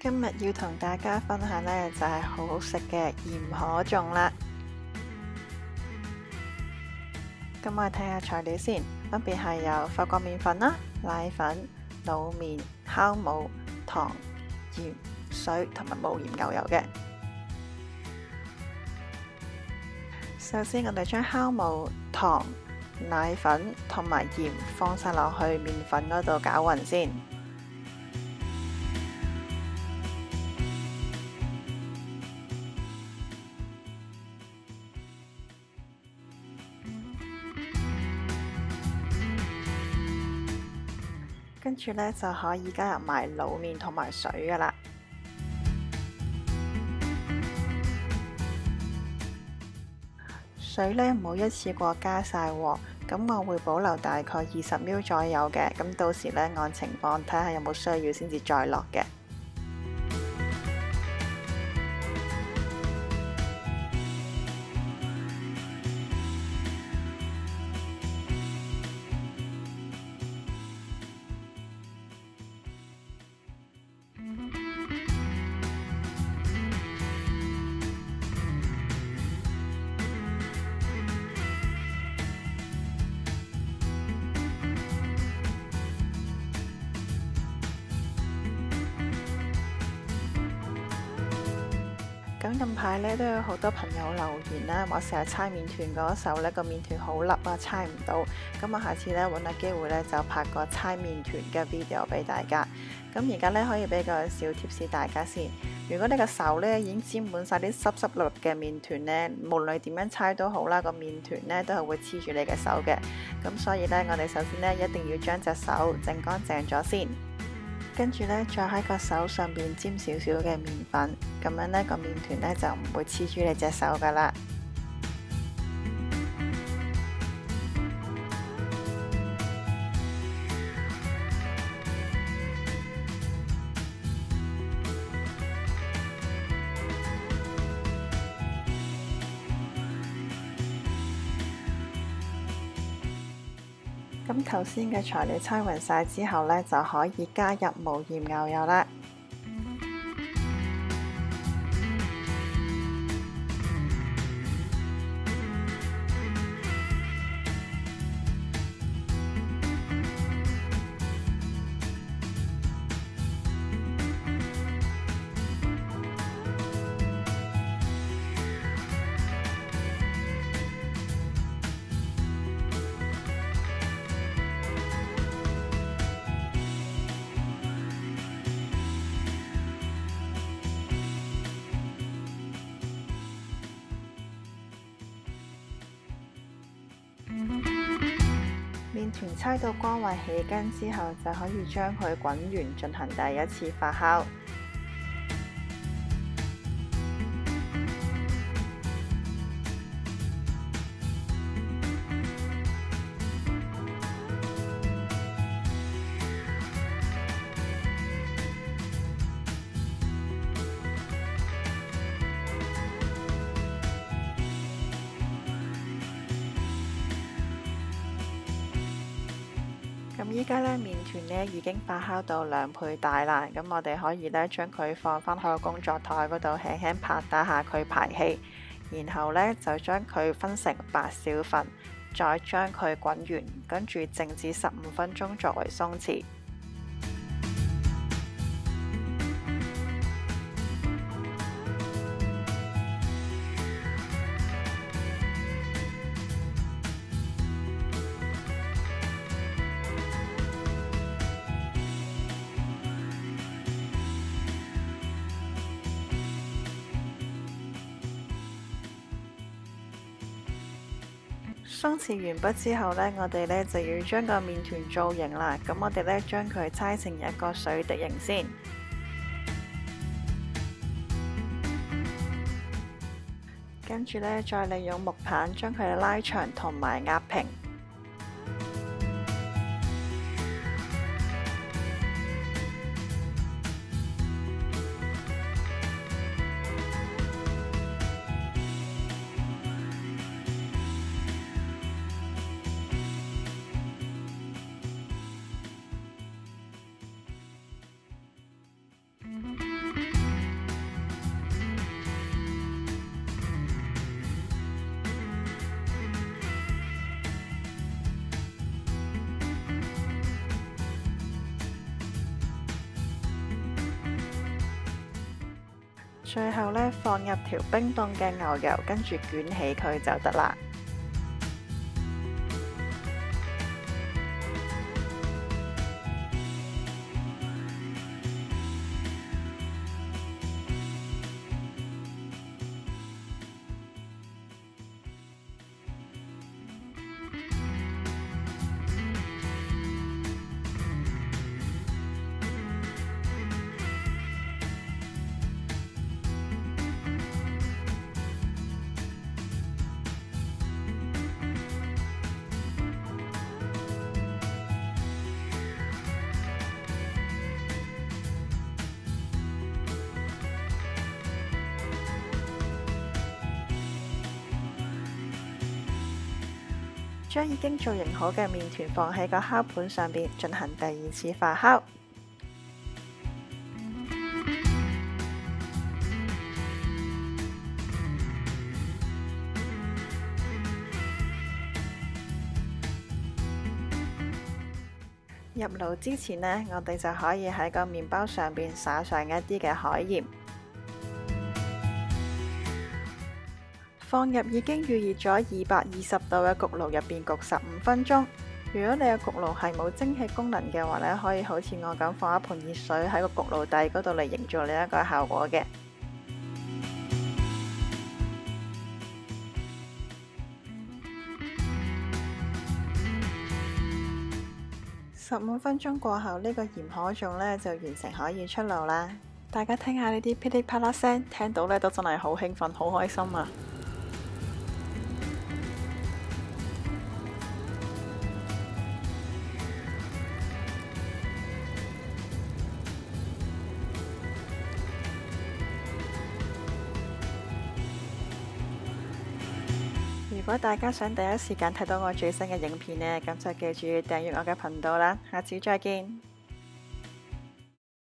今日要同大家分享呢，就係好好食嘅鹽河粽啦。咁我哋睇下材料先，分別係有法國麵粉啦、奶粉、老麵、酵母、糖、鹽、水同埋無鹽牛油嘅。首先我哋將酵母、糖、奶粉同埋鹽放晒落去麵粉嗰度攪勻先。跟住呢，就可以加入埋老麵同埋水㗎喇。水呢，唔好一次過加晒喎，咁我會保留大概20ml左右嘅，咁到時呢，按情況睇下有冇需要先至再落嘅。咁近排呢，都有好多朋友留言啦，話成日猜麵團嗰時候呢，個麵團好粒啊，猜唔到。咁我下次呢，揾個機會呢，就拍個猜麵團嘅 video 俾大家。咁而家呢，可以俾個小貼士大家先。如果你個手呢已經沾滿晒啲濕濕綠嘅麵團呢，無論你點樣猜都好啦，個麵團呢都係會黐住你嘅手嘅。咁所以呢，我哋首先呢，一定要將隻手整乾淨咗先。跟住呢，再喺個手上邊沾少少嘅麵粉，咁樣呢個麵團呢就唔會黐住你隻手噶啦。咁頭先嘅材料猜勻晒之後呢，就可以加入無鹽牛油啦。麵團猜到光滑起筋之後，就可以將佢滾完進行第一次發酵。咁依家呢，麵團呢已經發酵到2倍大啦，咁我哋可以呢將佢放返去個工作台嗰度，輕輕拍打下佢排氣，然後呢就將佢分成8小份，再將佢滾完，跟住靜置15分鐘作為鬆弛。鬆弛完畢之後呢，我哋呢就要將個麵團造型啦。咁我哋呢將佢搓成一個水滴形先，跟住呢再利用木棒將佢拉長同埋壓平。最後呢，放入條冰凍嘅牛油，跟住捲起佢就得啦。將已經造型好嘅麵團放喺個烤盤上邊進行第2次發酵。入爐之前呢，我哋就可以喺個麵包上邊撒上一啲嘅海鹽。放入已經預熱咗220度嘅焗爐入邊焗15分鐘。如果你嘅焗爐係冇蒸汽功能嘅話呢，可以好似我咁放一盆熱水喺個焗爐底嗰度嚟營造呢一個效果嘅。15分鐘過後，呢個鹽可頌呢就完成可以出爐啦。大家聽下呢啲噼里啪啦聲，聽到呢都真係好興奮，好開心啊！如果大家想第一時間睇到我最新嘅影片呢，咁就記住訂閱我嘅頻道啦。下次再見。